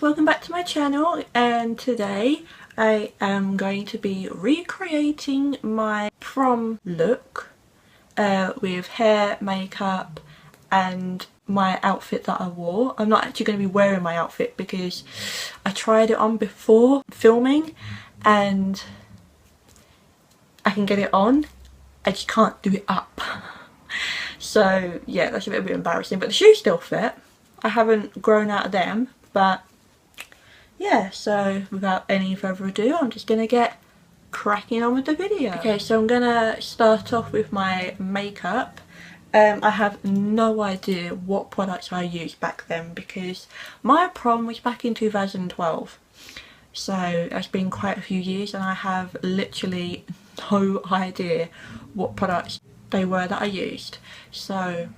welcome back to my channel, and today I am going to be recreating my prom look with hair, makeup and my outfit that I wore. I'm not actually going to be wearing my outfit because I tried it on before filming and I can get it on, I just can't do it up. So yeah, that's a bit embarrassing, but the shoes still fit. I haven't grown out of them, but yeah, so without any further ado, I'm just gonna get cracking on with the video. Okay, so I'm gonna start off with my makeup. I have no idea what products I used back then because my prom was back in 2012. So it's been quite a few years and I have literally no idea what products they were that I used. So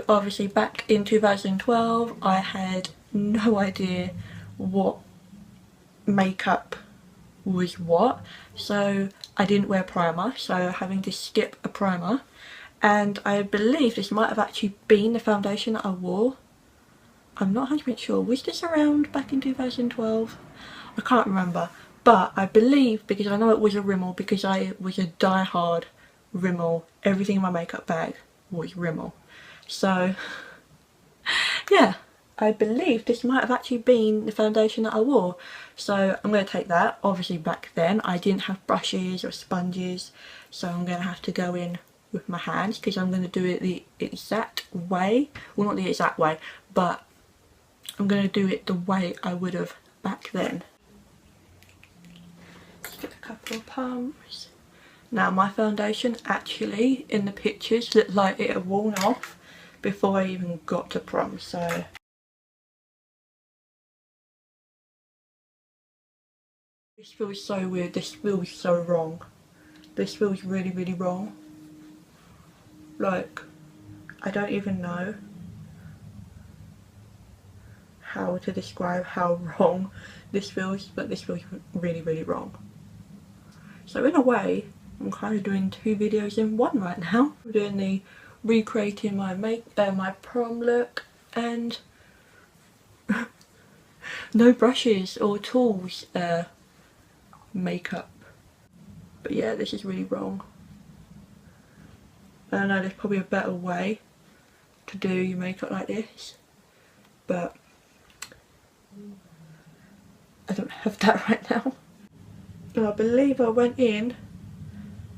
obviously back in 2012 I had no idea what makeup was what, so I didn't wear primer, so having to skip a primer. And I believe this might have actually been the foundation that I wore. I'm not 100% sure. Was this around back in 2012? I can't remember, but I believe, because I know it was a Rimmel, because I was a die-hard Rimmel, everything in my makeup bag was Rimmel. So yeah, I believe this might have actually been the foundation that I wore. So I'm going to take that. Obviously back then I didn't have brushes or sponges, so I'm going to have to go in with my hands because I'm going to do it the exact way. Well, not the exact way, but I'm going to do it the way I would have back then. Just get a couple of pumps. Now my foundation actually in the pictures looked like it had worn off before I even got to prom, so this feels so weird, this feels so wrong. This feels really, really wrong. Like, I don't even know how to describe how wrong this feels, but this feels really, really wrong. So in a way, I'm kind of doing two videos in one right now. I'm doing the recreating my my prom look and no brushes or tools makeup. But yeah, this is really wrong. I know there's probably a better way to do your makeup like this, but I don't have that right now. And I believe I went in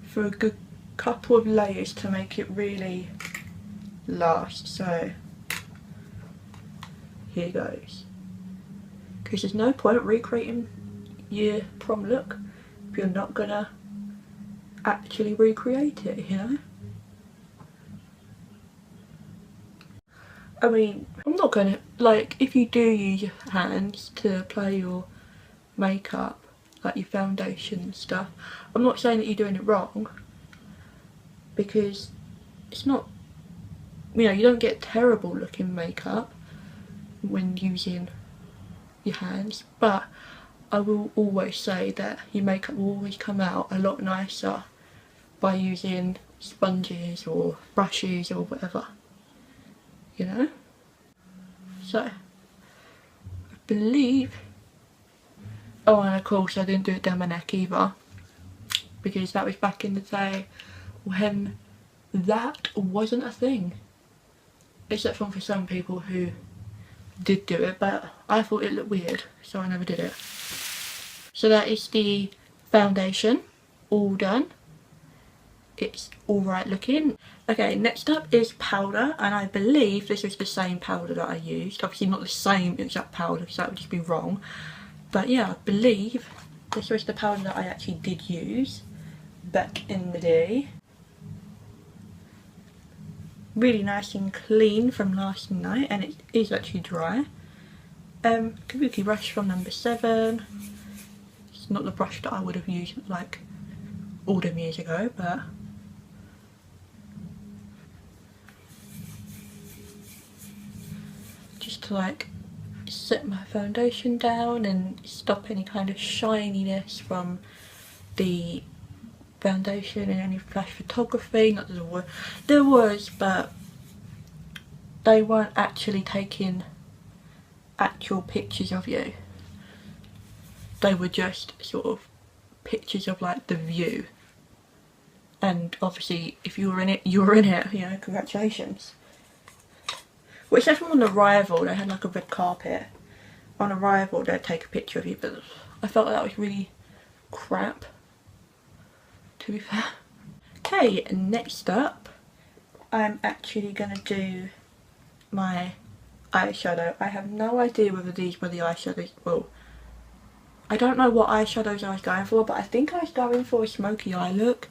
for a good couple of layers to make it really last, so here goes. Because there's no point recreating your prom look if you're not gonna actually recreate it, you know? I mean, I'm not gonna, like, if you do use your hands to apply your makeup, like your foundation and stuff, I'm not saying that you're doing it wrong, because it's not, you know, you don't get terrible looking makeup when using your hands, but I will always say that your makeup will always come out a lot nicer by using sponges or brushes or whatever, you know? So I believe, oh, and of course I didn't do it down my neck either, because that was back in the day when that wasn't a thing, except for some people who did do it, but I thought it looked weird, so I never did it. So that is the foundation all done. It's alright looking. Okay, next up is powder, and I believe this is the same powder that I used. Obviously not the same exact powder because that would just be wrong, but yeah, I believe this was the powder that I actually did use back in the day. Really nice and clean from last night, and it is actually dry. Kabuki brush from number 7. It's not the brush that I would have used like all them years ago, but just to like set my foundation down and stop any kind of shininess from the foundation and any flash photography. Not that there was, but they weren't actually taking actual pictures of you. They were just sort of pictures of like the view. And obviously if you were in it, you were in it, you know, congratulations. Well, except for on arrival, they had like a red carpet. On arrival they'd take a picture of you, but I felt like that was really crap, to be fair. Okay, next up, I'm actually gonna do my eyeshadow. I have no idea whether these were the eyeshadows. Well, I don't know what eyeshadows I was going for, but I think I was going for a smoky eye look,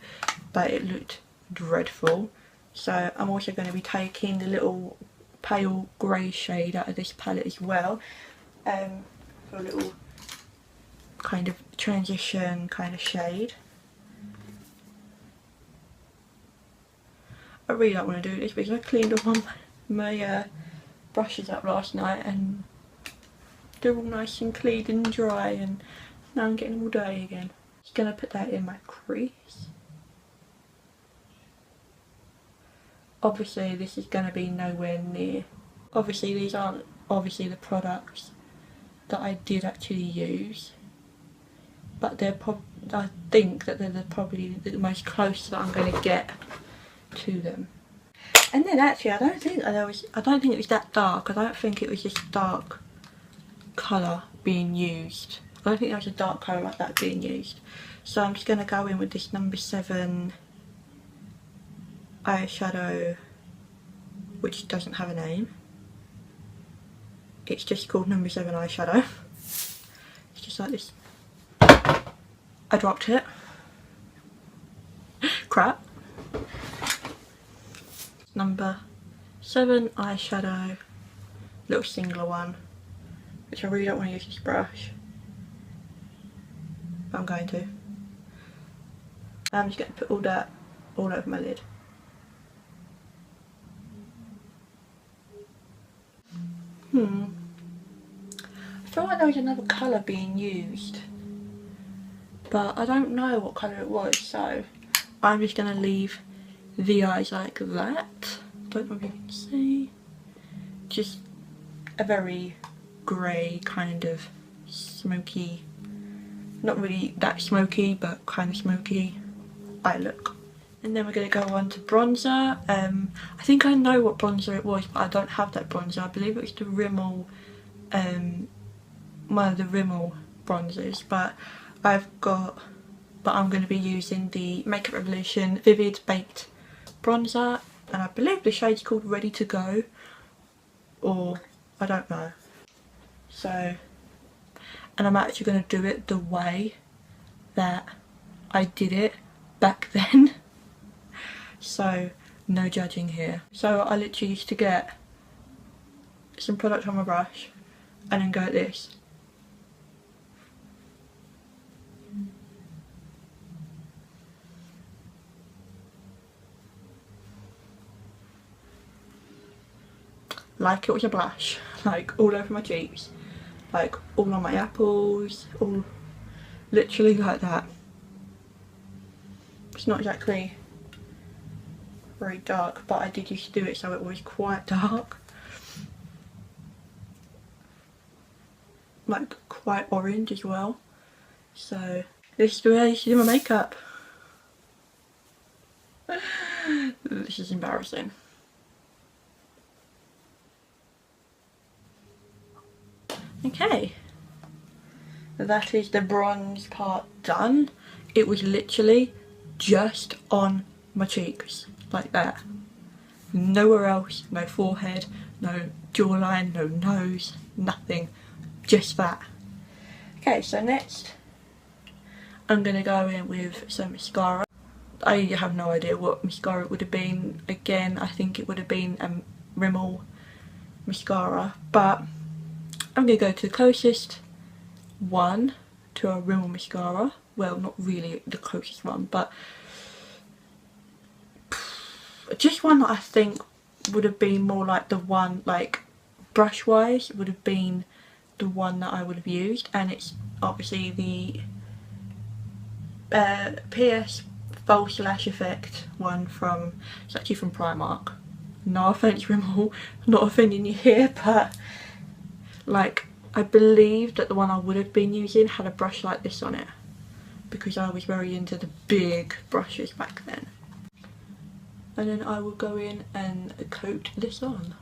but it looked dreadful. So I'm also going to be taking the little pale grey shade out of this palette as well, for a little kind of transition kind of shade. I really don't want to do this because I cleaned all my brushes up last night and they're all nice and clean and dry, and now I'm getting them all dirty again. Just going to put that in my crease. Obviously this is going to be nowhere near, obviously these aren't obviously the products that I did actually use, but they're I think that they're probably the most close that I'm going to get to them. And then actually I don't think it was that dark. I don't think it was just dark colour being used. I don't think there was a dark colour like that being used. So I'm just going to go in with this number 7 eyeshadow, which doesn't have a name. It's just called number 7 eyeshadow. It's just like this. I dropped it. Crap. Number 7 eyeshadow, little singular one, which I really don't want to use this brush, but I'm going to. I'm just going to put all that all over my lid. I feel like there was another colour being used, but I don't know what colour it was, so I'm just going to leave the eyes like that. Don't know if you can see. Just a very grey kind of smoky, not really that smoky but kind of smoky eye look. And then we're going to go on to bronzer. I think I know what bronzer it was, but I don't have that bronzer. I believe it was the Rimmel, one of the Rimmel bronzers, but I'm going to be using the Makeup Revolution Vivid Baked bronzer, and I believe the shade's called Ready to Go, or I don't know. So, and I'm actually going to do it the way that I did it back then, so no judging here. So I literally used to get some product on my brush and then go like this. Like it was a blush, like all over my cheeks, like all on my apples, all literally like that. It's not exactly very dark, but I did used to do it so it was quite dark, like quite orange as well. So this is the way I used to do my makeup. This is embarrassing. Okay, that is the bronze part done. It was literally just on my cheeks, like that. Nowhere else, no forehead, no jawline, no nose, nothing, just that. Okay, so next I'm going to go in with some mascara. I have no idea what mascara it would have been. Again, I think it would have been a Rimmel mascara, but I'm going to go to the closest one to a Rimmel mascara. Well, not really the closest one, but just one that I think would have been more like the one, like brush wise, would have been the one that I would have used, and it's obviously the PS False Lash Effect one from, it's actually from Primark. No offence Rimmel, not offending you here, but Like, I believe that the one I would have been using had a brush like this on it, because I was very into the big brushes back then. And then I will go in and coat this on.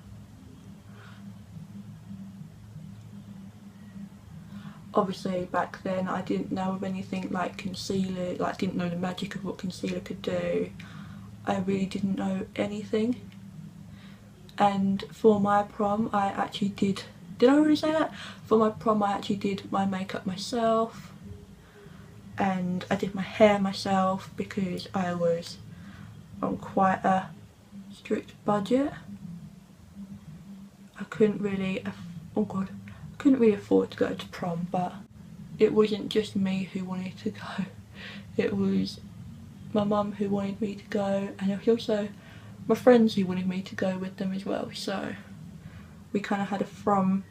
Obviously back then I didn't know of anything like concealer, like I didn't know the magic of what concealer could do. I really didn't know anything. And for my prom I actually did I already say that? For my prom I actually did my makeup myself, and I did my hair myself because I was on quite a strict budget. I couldn't really, oh god, I couldn't really afford to go to prom, but it wasn't just me who wanted to go. It was my mum who wanted me to go, and it was also my friends who wanted me to go with them as well. So we kind of had a friend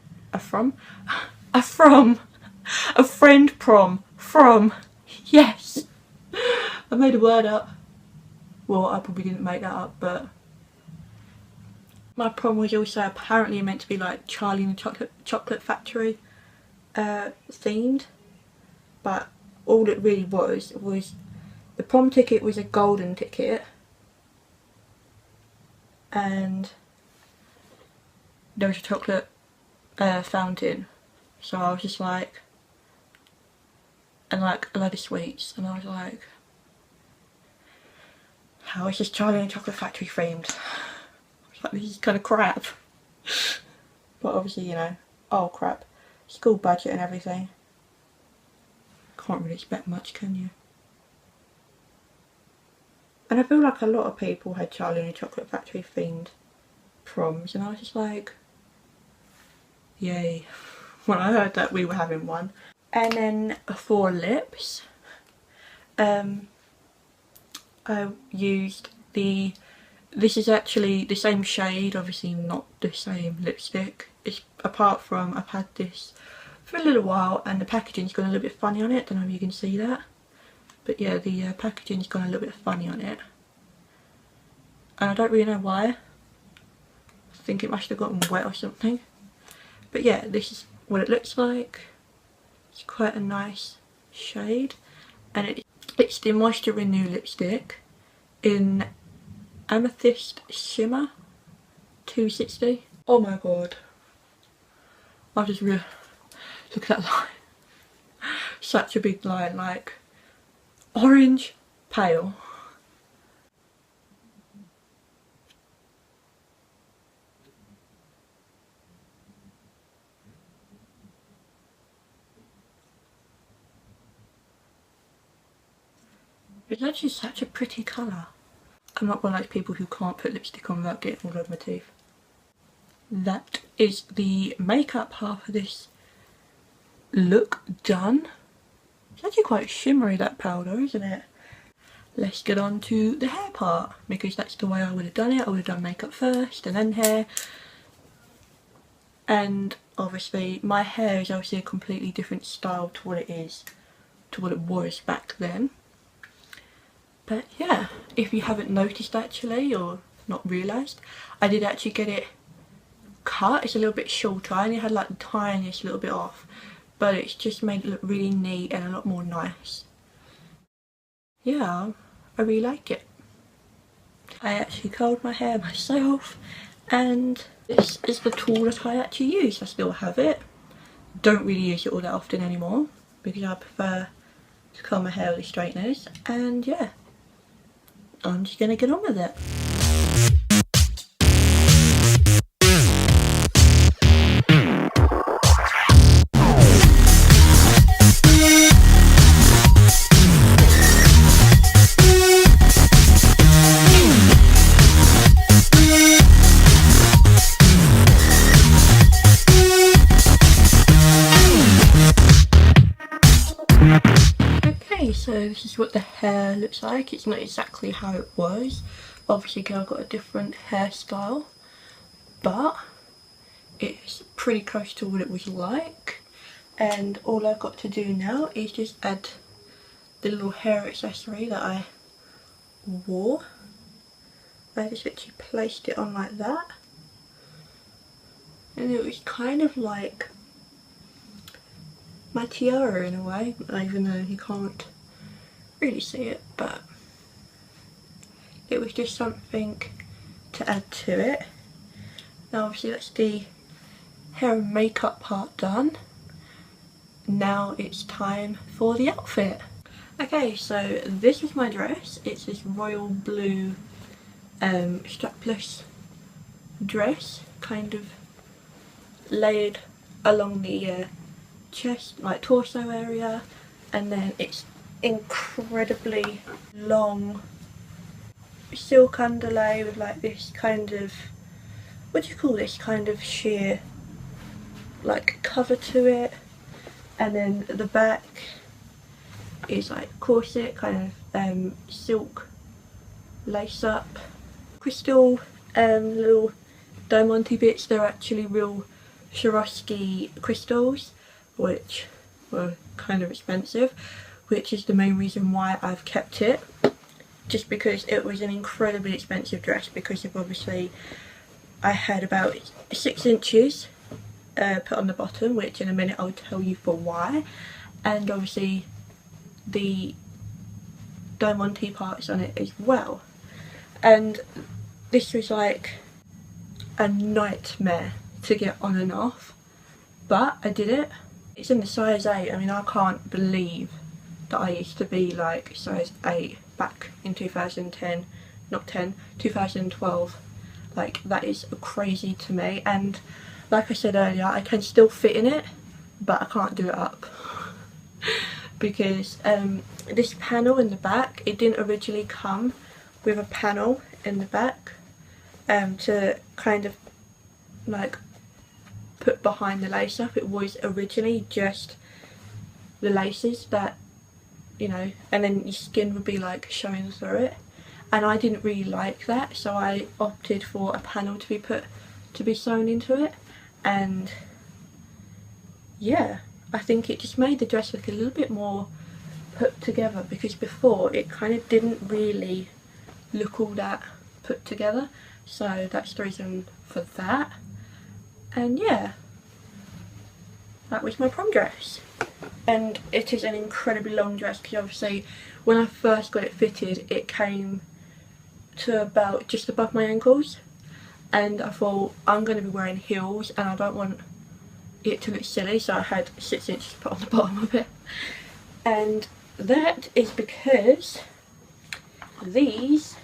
prom. Yes, I made a word up. Well, I probably didn't make that up, but my prom was also apparently meant to be like Charlie and the Chocolate Factory themed, but all it really was the prom ticket was a golden ticket, and there was a chocolate fountain. So I was just like, and like a load of sweets, and I was like, how is this Charlie and the Chocolate Factory themed? Like, this is kind of crap. But obviously, you know, oh crap, school budget and everything, can't really expect much, can you? And I feel like a lot of people had Charlie and the Chocolate Factory themed proms, and I was just like, yay, when I heard that we were having one. And then for lips, I used this is actually the same shade, obviously not the same lipstick. It's, apart from I've had this for a little while and the packaging's gone a little bit funny on it, don't know if you can see that. But yeah, the packaging's gone a little bit funny on it. And I don't really know why. I think it must have gotten wet or something. But yeah, this is what it looks like. It's quite a nice shade. And it's the Moisture Renew lipstick in Amethyst Shimmer 260. Oh my god. I've just look at that line. Such a big line, like orange pale. It's actually such a pretty colour. I'm not one of those people who can't put lipstick on without getting all over my teeth. That is the makeup half of this look done. It's actually quite shimmery, that powder, isn't it? Let's get on to the hair part, because that's the way I would have done it. I would have done makeup first and then hair. And obviously my hair is obviously a completely different style to what it was back then. But yeah, if you haven't noticed actually, or not realised, I did actually get it cut. It's a little bit shorter. I only had like the tiniest little bit off, but it's just made it look really neat and a lot more nice. Yeah, I really like it. I actually curled my hair myself, and this is the tool that I actually use. I still have it. Don't really use it all that often anymore because I prefer to curl my hair with the straighteners, and yeah, I'm just gonna get on with it. So this is what the hair looks like. It's not exactly how it was. Obviously I've got a different hairstyle, but it's pretty close to what it was like. And all I've got to do now is just add the little hair accessory that I wore. I just literally placed it on like that. And it was kind of like my tiara in a way, even though you can't really see it, but it was just something to add to it. Now obviously that's the hair and makeup part done. Now it's time for the outfit. Okay, so this is my dress. It's this royal blue strapless dress, kind of laid along the chest, like torso area, and then it's incredibly long silk underlay with like this kind of, what do you call this, kind of sheer like cover to it, and then the back is like corset, kind of silk lace up, crystal little diamante bits. They're actually real Swarovski crystals, which were kind of expensive, which is the main reason why I've kept it, just because it was an incredibly expensive dress, because of obviously I had about 6 inches put on the bottom, which in a minute I'll tell you for why, and obviously the diamante parts on it as well. And this was like a nightmare to get on and off, but I did it. It's in the size 8. I mean, I can't believe that I used to be like size 8 back in 2010, not 10, 2012. Like, that is crazy to me, and like I said earlier, I can still fit in it, but I can't do it up. Because this panel in the back, it didn't originally come with a panel in the back to kind of like put behind the lace up. It was originally just the laces that, you know, and then your skin would be like showing through it, and I didn't really like that, so I opted for a panel to be sewn into it. And yeah, I think it just made the dress look a little bit more put together, because before it kind of didn't really look all that put together, so that's the reason for that. And yeah, that was my prom dress, and it is an incredibly long dress, because obviously when I first got it fitted it came to about just above my ankles, and I thought I'm going to be wearing heels and I don't want it to look silly, so I had 6 inches put on the bottom of it. And that is because these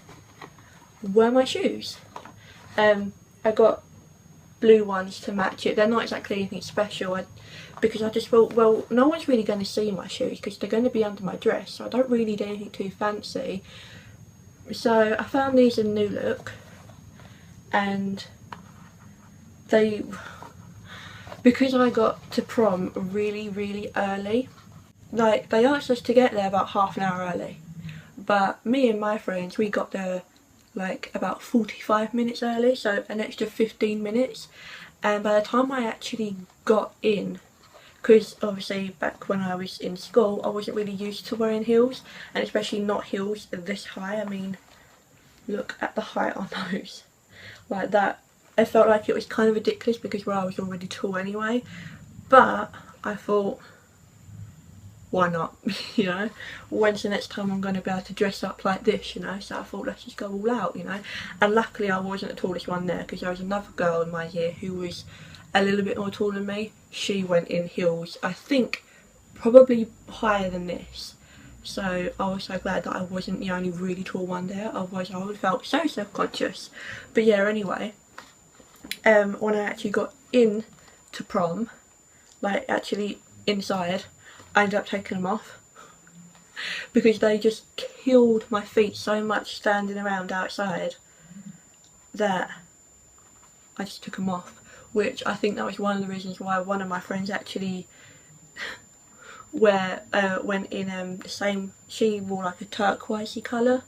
were my shoes. I got blue ones to match it. They're not exactly anything special, because I just thought, well, no one's really going to see my shoes because they're going to be under my dress, so I don't really need anything too fancy. So I found these in New Look, and they, because I got to prom really early, like they asked us to get there about half an hour early, but me and my friends, we got there like about 45 minutes early, so an extra 15 minutes. And by the time I actually got in, because obviously back when I was in school I wasn't really used to wearing heels, and especially not heels this high. I mean, look at the height on those, like that. I felt like it was kind of ridiculous because, well, I was already tall anyway, but I thought, why not, you know, when's the next time I'm going to be able to dress up like this, you know? So I thought, let's just go all out, you know. And luckily I wasn't the tallest one there, because there was another girl in my year who was a little bit more tall than me. She went in heels, I think probably higher than this, so I was so glad that I wasn't the only really tall one there, otherwise I would have felt so self-conscious. But yeah, anyway, when I actually got in to prom, like actually inside, I ended up taking them off because they just killed my feet so much standing around outside that I just took them off, which I think that was one of the reasons why one of my friends actually went in the same, she wore like a turquoisey colour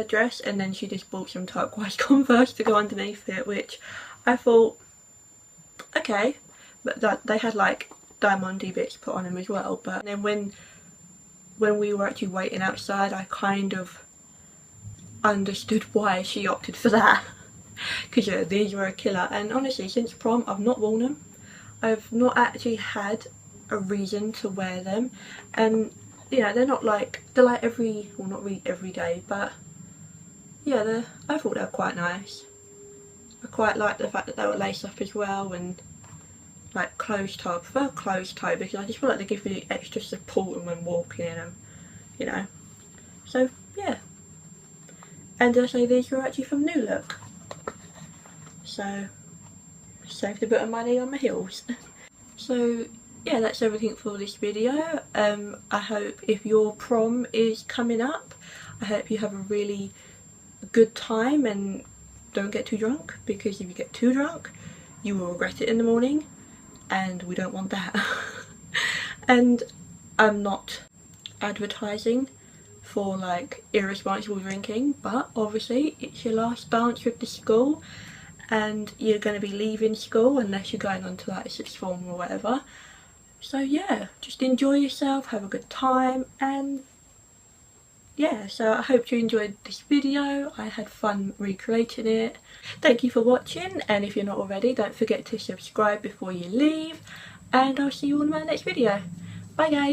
dress, and then she just bought some turquoise Converse to go underneath it, which I thought, okay, but that they had like diamante bits put on them as well. But then when we were actually waiting outside, I kind of understood why she opted for that, because yeah, these were a killer. And honestly, since prom I've not worn them. I've not actually had a reason to wear them, and you know, they're like every, well, not really every day, but yeah, I thought they were quite nice. I quite like the fact that they were lace up as well, and like closed toe. I prefer closed toe because I just feel like they give you extra support when walking in them, you know. So yeah, and so these were actually from New Look, so saved a bit of money on my heels. So yeah, that's everything for this video. I hope if your prom is coming up, I hope you have a really good time and don't get too drunk, because if you get too drunk you will regret it in the morning and we don't want that. And I'm not advertising for like irresponsible drinking, but obviously it's your last dance with the school and you're going to be leaving school unless you're going on to like sixth form or whatever. So yeah, just enjoy yourself, have a good time, and yeah, so I hope you enjoyed this video. I had fun recreating it. Thank you for watching, and if you're not already, don't forget to subscribe before you leave, and I'll see you all in my next video. Bye guys!